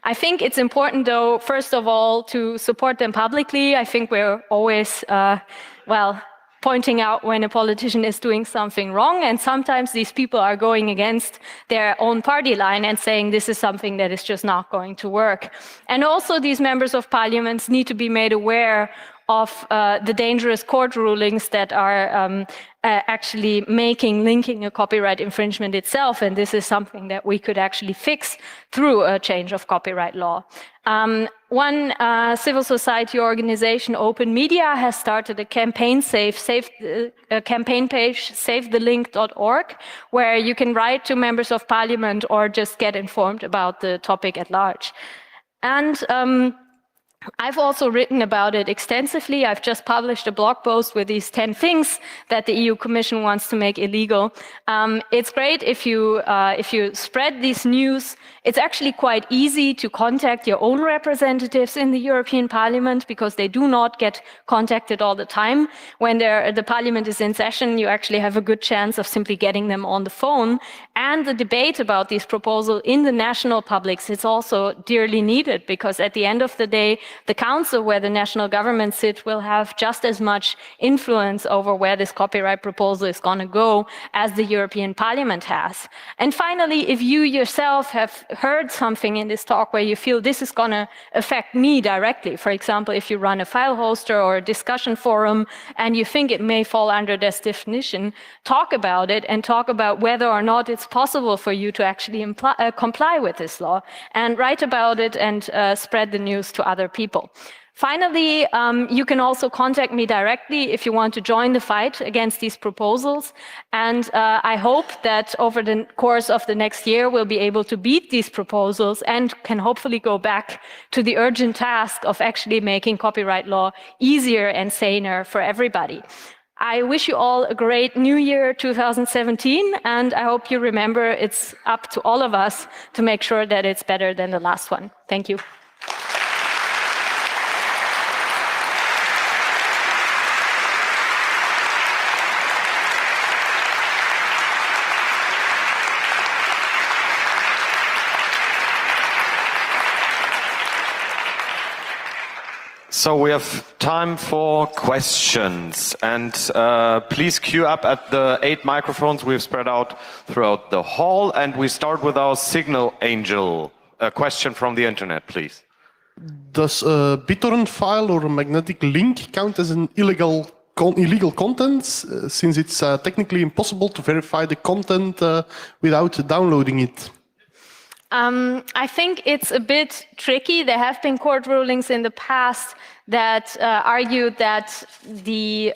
I think it's important, though, first of all, to support them publicly. I think we're always, pointing out when a politician is doing something wrong. And sometimes these people are going against their own party line and saying this is something that is just not going to work. And also these members of parliament need to be made aware of the dangerous court rulings that are actually making linking a copyright infringement itself, and this is something that we could actually fix through a change of copyright law. One civil society organization, Open Media, has started a campaign campaign page, savethelink.org, where you can write to members of parliament or just get informed about the topic at large. And I've also written about it extensively. I've just published a blog post with these 10 things that the EU Commission wants to make illegal. It's great if you spread this news. It's actually quite easy to contact your own representatives in the European Parliament because they do not get contacted all the time. When the Parliament is in session, you actually have a good chance of simply getting them on the phone. And the debate about these proposals in the national publics is also dearly needed because at the end of the day, the council where the national government sit will have just as much influence over where this copyright proposal is going to go as the European Parliament has. And finally, if you yourself have heard something in this talk where you feel this is going to affect me directly, for example, if you run a file hoster or a discussion forum and you think it may fall under this definition, talk about it and talk about whether or not it's possible for you to actually comply with this law, and write about it and spread the news to other people. Finally, you can also contact me directly if you want to join the fight against these proposals. And I hope that over the course of the next year, we'll be able to beat these proposals and can hopefully go back to the urgent task of actually making copyright law easier and saner for everybody. I wish you all a great new year 2017, and I hope you remember it's up to all of us to make sure that it's better than the last one. Thank you. So we have time for questions, and please queue up at the 8 microphones we've spread out throughout the hall, and we start with our signal angel. A question from the internet, please. Does a BitTorrent file or a magnetic link count as an illegal content, since it's technically impossible to verify the content without downloading it? I think it's a bit tricky. There have been court rulings in the past that argued that the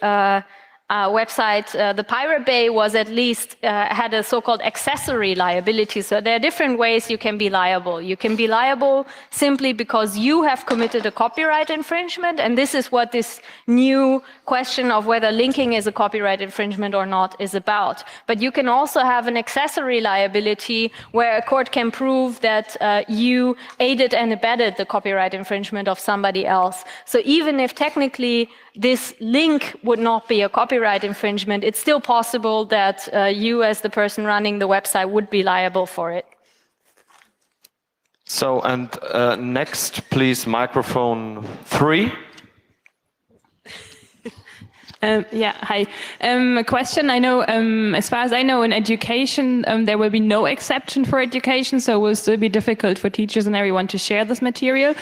website, the Pirate Bay, was at least had a so-called accessory liability. So there are different ways you can be liable. You can be liable simply because you have committed a copyright infringement, and this is what this new question of whether linking is a copyright infringement or not is about. But you can also have an accessory liability where a court can prove that you aided and abetted the copyright infringement of somebody else. So even if technically this link would not be a copyright infringement, it's still possible that you as the person running the website would be liable for it. So, and next, please, microphone 3. Hi. A question. I know, as far as I know, in education, there will be no exception for education, so it will still be difficult for teachers and everyone to share this material.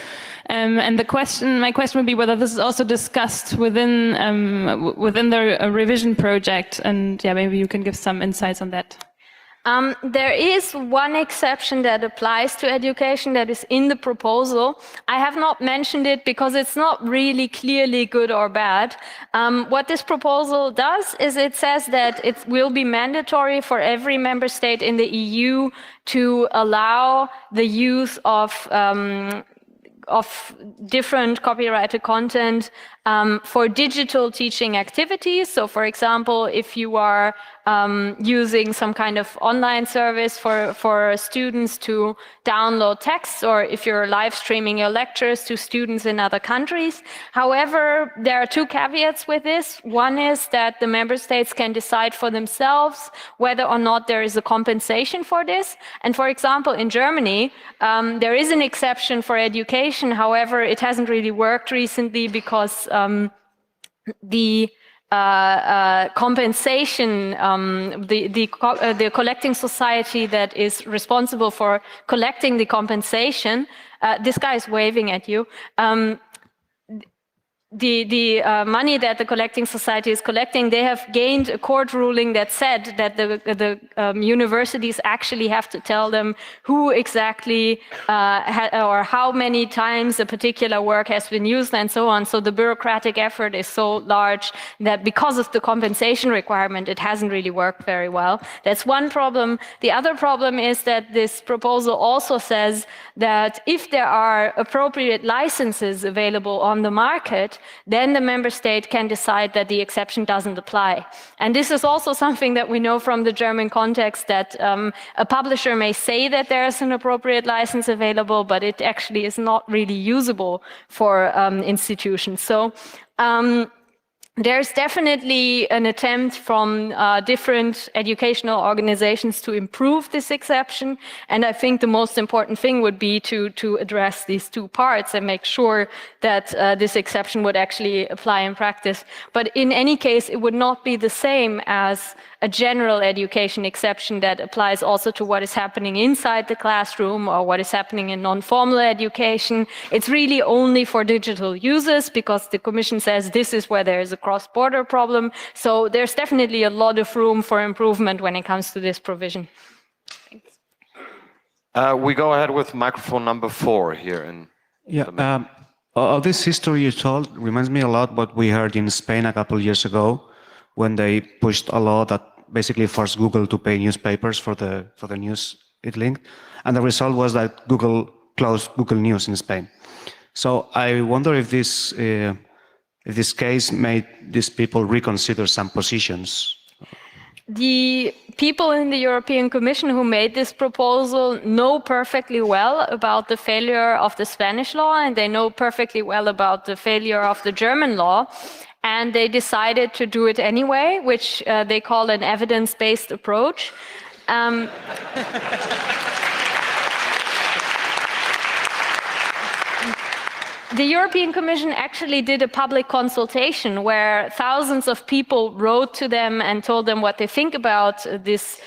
And my question would be whether this is also discussed within the revision project, and maybe you can give some insights on that. There is one exception that applies to education that is in the proposal. I have not mentioned it because it's not really clearly good or bad. What this proposal does is it says that it will be mandatory for every member state in the EU to allow the use of different copyrighted content for digital teaching activities. So, for example, if you are using some kind of online service for students to download texts, or if you're live streaming your lectures to students in other countries. However, there are two caveats with this. One is that the member states can decide for themselves whether or not there is a compensation for this. And for example, in Germany, there is an exception for education. However, it hasn't really worked recently because the compensation, the collecting society that is responsible for collecting the compensation, this guy is waving at you. The money that the collecting society is collecting, they have gained a court ruling that said that the universities actually have to tell them who exactly or how many times a particular work has been used and so on. So the bureaucratic effort is so large that because of the compensation requirement, it hasn't really worked very well. That's one problem. The other problem is that this proposal also says that if there are appropriate licenses available on the market, then the member state can decide that the exception doesn't apply. And this is also something that we know from the German context, that a publisher may say that there is an appropriate license available, but it actually is not really usable for institutions. So there's definitely an attempt from different educational organizations to improve this exception. And I think the most important thing would be to address these two parts and make sure that this exception would actually apply in practice. But in any case, it would not be the same as a general education exception that applies also to what is happening inside the classroom or what is happening in non-formal education. It's really only for digital users because the Commission says this is where there is a cross-border problem. So there's definitely a lot of room for improvement when it comes to this provision. Thanks. We go ahead with microphone number 4 here. This history you told reminds me a lot what we heard in Spain a couple of years ago, when they pushed a law that basically forced Google to pay newspapers for the news it linked, and the result was that Google closed Google News in Spain. So I wonder if this case made these people reconsider some positions. The people in the European Commission who made this proposal know perfectly well about the failure of the Spanish law, and they know perfectly well about the failure of the German law. And they decided to do it anyway, which they call an evidence-based approach. The European Commission actually did a public consultation where thousands of people wrote to them and told them what they think about this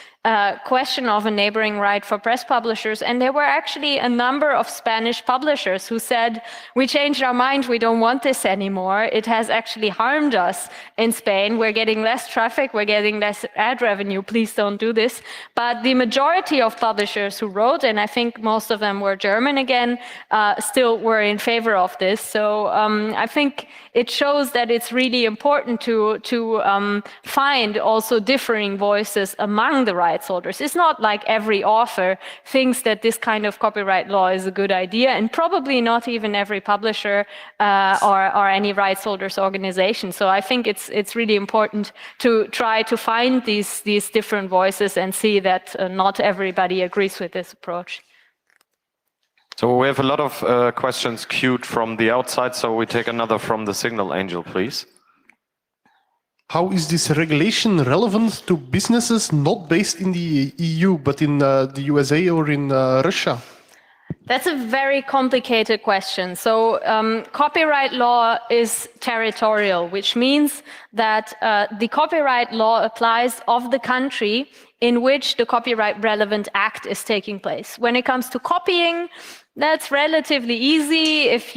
question of a neighboring right for press publishers. And there were actually a number of Spanish publishers who said, we changed our mind, we don't want this anymore. It has actually harmed us in Spain. We're getting less traffic, we're getting less ad revenue, please don't do this. But the majority of publishers who wrote, and I think most of them were German again, still were in favor of this. So I think it shows that it's really important to find also differing voices among the rights holders. It's not like every author thinks that this kind of copyright law is a good idea, and probably not even every publisher or any rights holders organization. So I think it's really important to try to find these different voices and see that not everybody agrees with this approach. So we have a lot of questions queued from the outside, so we take another from the Signal Angel, please. How is this regulation relevant to businesses not based in the EU, but in the USA or in Russia? That's a very complicated question. So copyright law is territorial, which means that the copyright law applies of the country in which the copyright relevant act is taking place. When it comes to copying, that's relatively easy. If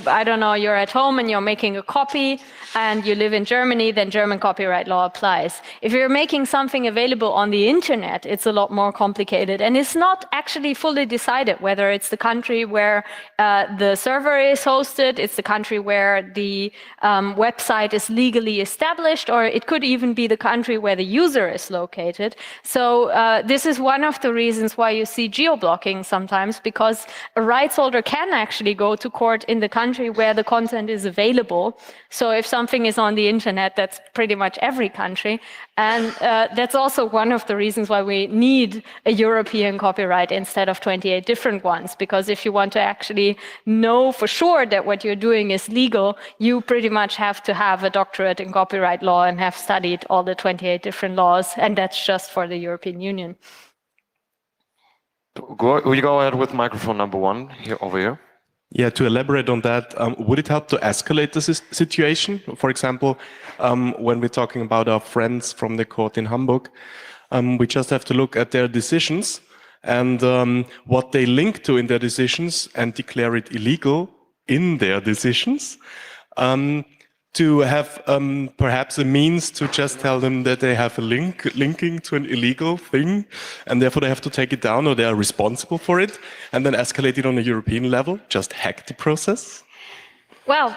I don't know, you're at home and you're making a copy and you live in Germany, then German copyright law applies. If you're making something available on the internet, it's a lot more complicated. And it's not actually fully decided whether it's the country where the server is hosted, it's the country where the website is legally established, or it could even be the country where the user is located. So this is one of the reasons why you see geo-blocking sometimes, because a rights holder can actually go to court in the country where the content is available. So if something is on the internet, that's pretty much every country. And that's also one of the reasons why we need a European copyright instead of 28 different ones. Because if you want to actually know for sure that what you're doing is legal, you pretty much have to have a doctorate in copyright law and have studied all the 28 different laws. And that's just for the European Union. Will you go ahead with microphone number 1 here over here? Yeah, to elaborate on that, would it help to escalate the situation? For example, when we're talking about our friends from the court in Hamburg, we just have to look at their decisions and what they link to in their decisions and declare it illegal in their decisions. To have perhaps a means to just tell them that they have a linking to an illegal thing, and therefore they have to take it down or they are responsible for it, and then escalate it on a European level, just hack the process? Well,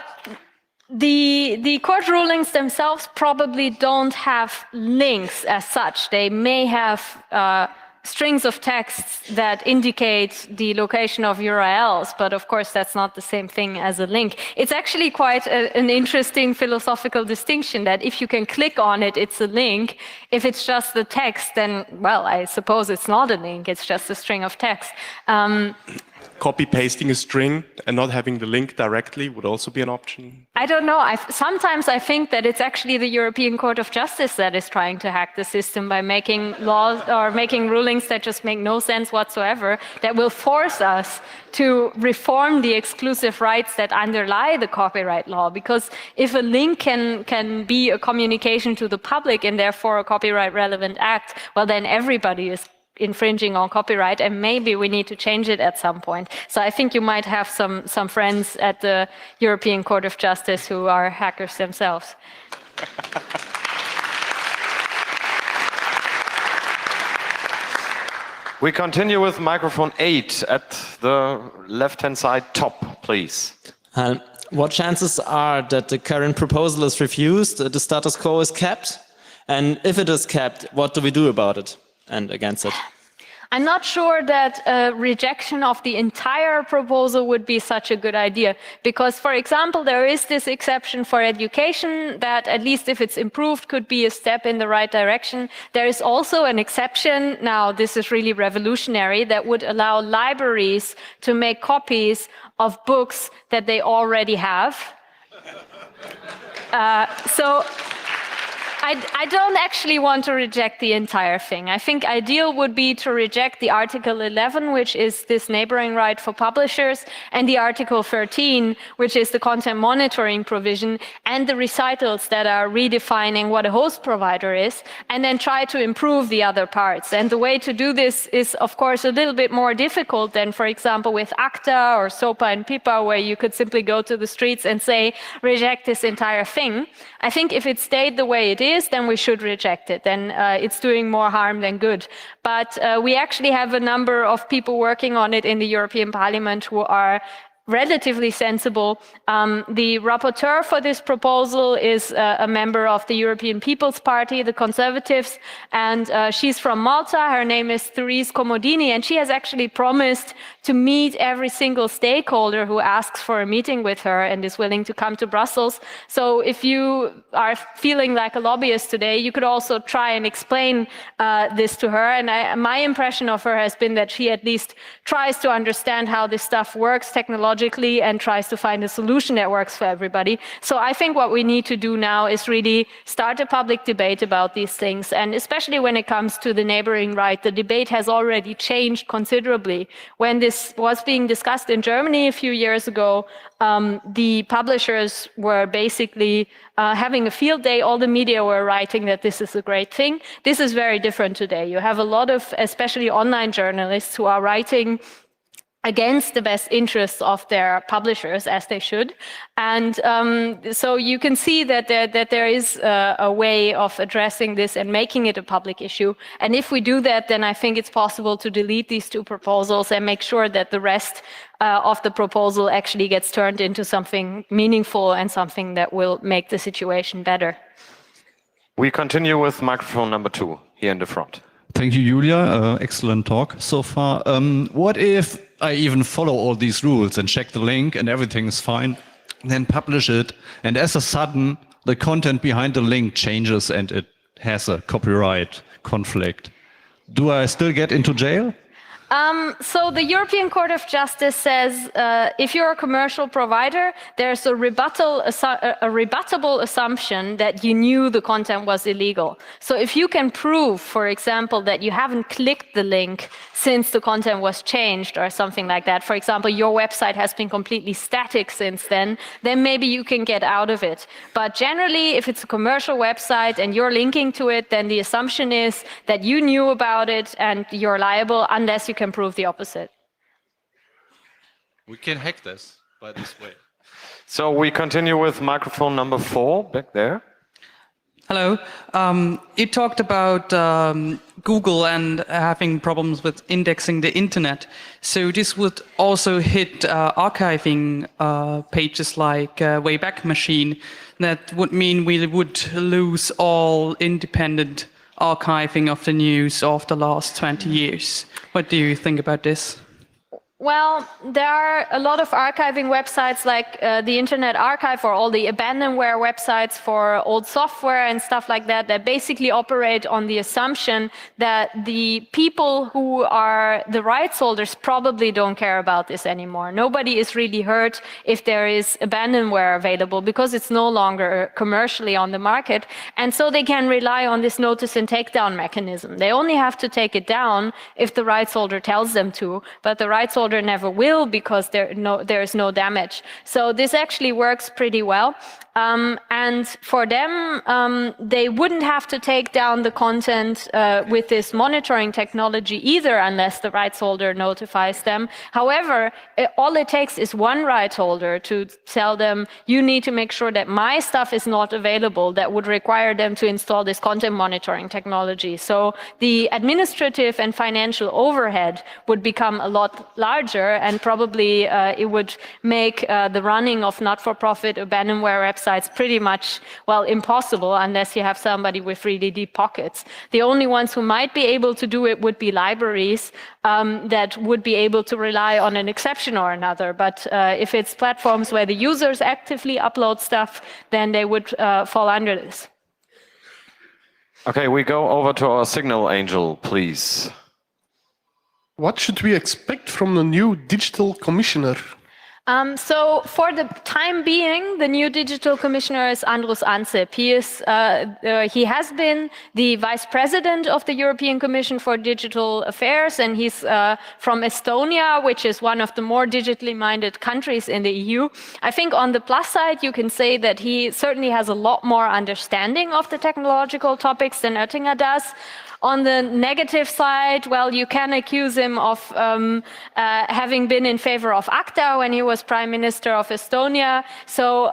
the court rulings themselves probably don't have links as such. They may have strings of texts that indicate the location of URLs, but of course that's not the same thing as a link. It's actually quite an interesting philosophical distinction that if you can click on it, it's a link. If it's just the text, then, well, I suppose it's not a link, it's just a string of text. Copy-pasting a string and not having the link directly would also be an option? I don't know. Sometimes I think that it's actually the European Court of Justice that is trying to hack the system by making laws or making rulings that just make no sense whatsoever, that will force us to reform the exclusive rights that underlie the copyright law. Because if a link can be a communication to the public and therefore a copyright relevant act, well, then everybody is infringing on copyright, and maybe we need to change it at some point. So I think you might have some friends at the European Court of Justice who are hackers themselves. We continue with microphone 8 at the left-hand side top, please. What chances are that the current proposal is refused, the status quo is kept? And if it is kept, what do we do about it and against it? I'm not sure that a rejection of the entire proposal would be such a good idea, because, for example, there is this exception for education that, at least if it's improved, could be a step in the right direction. There is also an exception, now this is really revolutionary, that would allow libraries to make copies of books that they already have. So I don't actually want to reject the entire thing. I think ideal would be to reject the Article 11, which is this neighboring right for publishers, and the Article 13, which is the content monitoring provision, and the recitals that are redefining what a host provider is, and then try to improve the other parts. And the way to do this is, of course, a little bit more difficult than, for example, with ACTA or SOPA and PIPA, where you could simply go to the streets and say, reject this entire thing. I think if it stayed the way it is, then we should reject it. Then it's doing more harm than good. But we actually have a number of people working on it in the European Parliament who are relatively sensible. The rapporteur for this proposal is a member of the European People's Party, the Conservatives, and she's from Malta. Her name is Therese Comodini, and she has actually promised to meet every single stakeholder who asks for a meeting with her and is willing to come to Brussels. So if you are feeling like a lobbyist today, you could also try and explain this to her. And my impression of her has been that she at least tries to understand how this stuff works technologically, logically and tries to find a solution that works for everybody. So I think what we need to do now is really start a public debate about these things. And especially when it comes to the neighboring right, the debate has already changed considerably. When this was being discussed in Germany a few years ago, the publishers were basically having a field day. All the media were writing that this is a great thing. This is very different today. You have a lot of, especially online journalists, who are writing against the best interests of their publishers, as they should. And so you can see that there is a way of addressing this and making it a public issue. And if we do that, then I think it's possible to delete these two proposals and make sure that the rest of the proposal actually gets turned into something meaningful and something that will make the situation better. We continue with microphone number 2 here in the front. Thank you, Julia. Excellent talk so far. What if I even follow all these rules and check the link and everything is fine, then publish it, and as a sudden, the content behind the link changes and it has a copyright conflict? Do I still get into jail? So the European Court of Justice says if you're a commercial provider, there's a rebuttable assumption that you knew the content was illegal. So if you can prove, for example, that you haven't clicked the link since the content was changed or something like that, for example, your website has been completely static since then maybe you can get out of it. But generally, if it's a commercial website and you're linking to it, then the assumption is that you knew about it and you're liable unless you can prove the opposite. We can hack this by this way. So we continue with microphone number 4 back there. Hello. You talked about Google and having problems with indexing the internet. So this would also hit archiving pages like Wayback Machine. That would mean we would lose all independent archiving of the news of the last 20 years. What do you think about this? Well, there are a lot of archiving websites like the Internet Archive or all the abandonware websites for old software and stuff like that that basically operate on the assumption that the people who are the rights holders probably don't care about this anymore. Nobody is really hurt if there is abandonware available because it's no longer commercially on the market. And so they can rely on this notice and takedown mechanism. They only have to take it down if the rights holder tells them to, but the rights holder never will because there is no damage. So this actually works pretty well. And for them, they wouldn't have to take down the content with this monitoring technology either unless the rights holder notifies them. However, all it takes is one right holder to tell them, you need to make sure that my stuff is not available. That would require them to install this content monitoring technology. So the administrative and financial overhead would become a lot larger, and probably it would make the running of not-for-profit abandonware websites pretty much, well, impossible unless you have somebody with really deep pockets. The only ones who might be able to do it would be libraries that would be able to rely on an exception or another. But if it's platforms where the users actively upload stuff, then they would fall under this. Okay, we go over to our signal angel, please. What should we expect from the new digital commissioner? So for the time being, the new digital commissioner is Andrus Ansip. He has been the vice president of the European Commission for Digital Affairs, and he's from Estonia, which is one of the more digitally minded countries in the EU. I think on the plus side, you can say that he certainly has a lot more understanding of the technological topics than Oettinger does. On the negative side, well, you can accuse him of having been in favor of ACTA when he was Prime Minister of Estonia. So,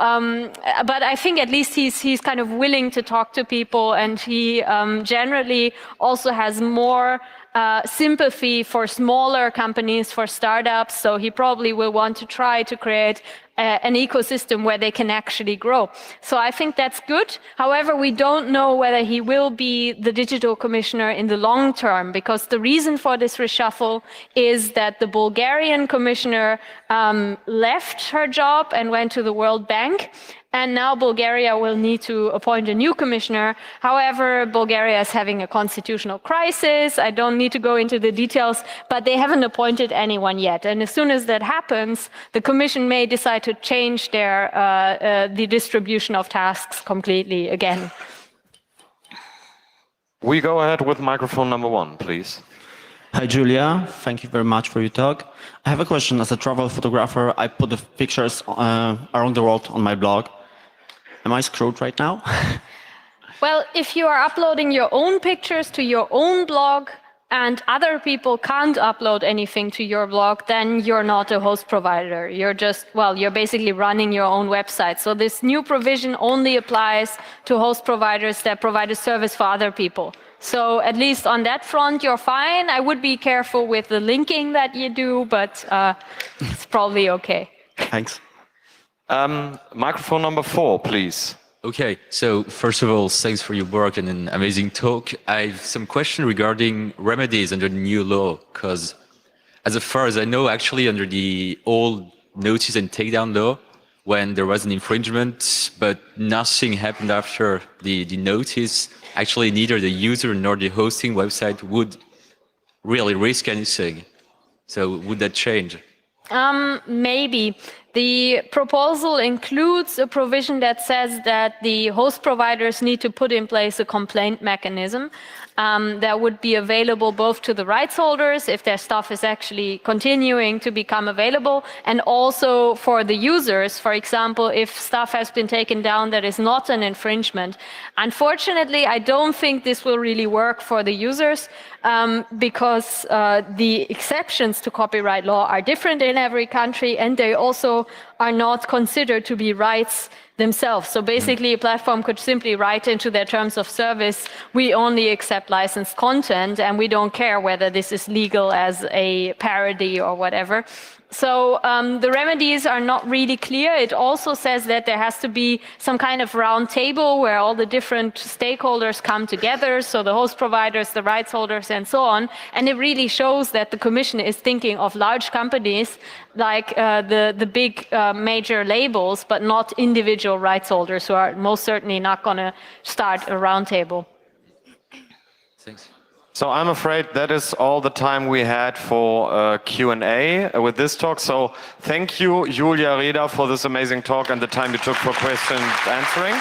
but I think at least he's kind of willing to talk to people, and he generally also has more sympathy for smaller companies, for startups. So he probably will want to try to create an ecosystem where they can actually grow. So I think that's good. However, we don't know whether he will be the digital commissioner in the long term, because the reason for this reshuffle is that the Bulgarian commissioner left her job and went to the World Bank. And now Bulgaria will need to appoint a new commissioner. However, Bulgaria is having a constitutional crisis. I don't need to go into the details, but they haven't appointed anyone yet. And as soon as that happens, the commission may decide to change the distribution of tasks completely again. We go ahead with microphone number 1, please. Hi, Julia. Thank you very much for your talk. I have a question. As a travel photographer, I put the pictures around the world on my blog. Am I screwed right now? Well, if you are uploading your own pictures to your own blog and other people can't upload anything to your blog, then you're not a host provider. You're just, well, you're basically running your own website. So this new provision only applies to host providers that provide a service for other people. So at least on that front, you're fine. I would be careful with the linking that you do, but it's probably okay. Thanks. Microphone number 4, please. Okay, so first of all, thanks for your work and an amazing talk. I have some question regarding remedies under the new law, because as far as I know, actually under the old notice and takedown law, when there was an infringement, but nothing happened after the notice, actually neither the user nor the hosting website would really risk anything. So would that change? Maybe. The proposal includes a provision that says that the host providers need to put in place a complaint mechanism that would be available both to the rights holders if their stuff is actually continuing to become available, and also for the users, for example, if stuff has been taken down that is not an infringement. Unfortunately, I don't think this will really work for the users because the exceptions to copyright law are different in every country, and they also are not considered to be rights themselves. So basically, a platform could simply write into their terms of service, we only accept licensed content, and we don't care whether this is legal as a parody or whatever. So the remedies are not really clear. It also says that there has to be some kind of round table where all the different stakeholders come together, so the host providers, the rights holders, and so on. And it really shows that the Commission is thinking of large companies like the big major labels, but not individual rights holders who are most certainly not going to start a round table. Thanks. So I'm afraid that is all the time we had for Q&A with this talk. So thank you, Julia Reda, for this amazing talk and the time you took for question answering.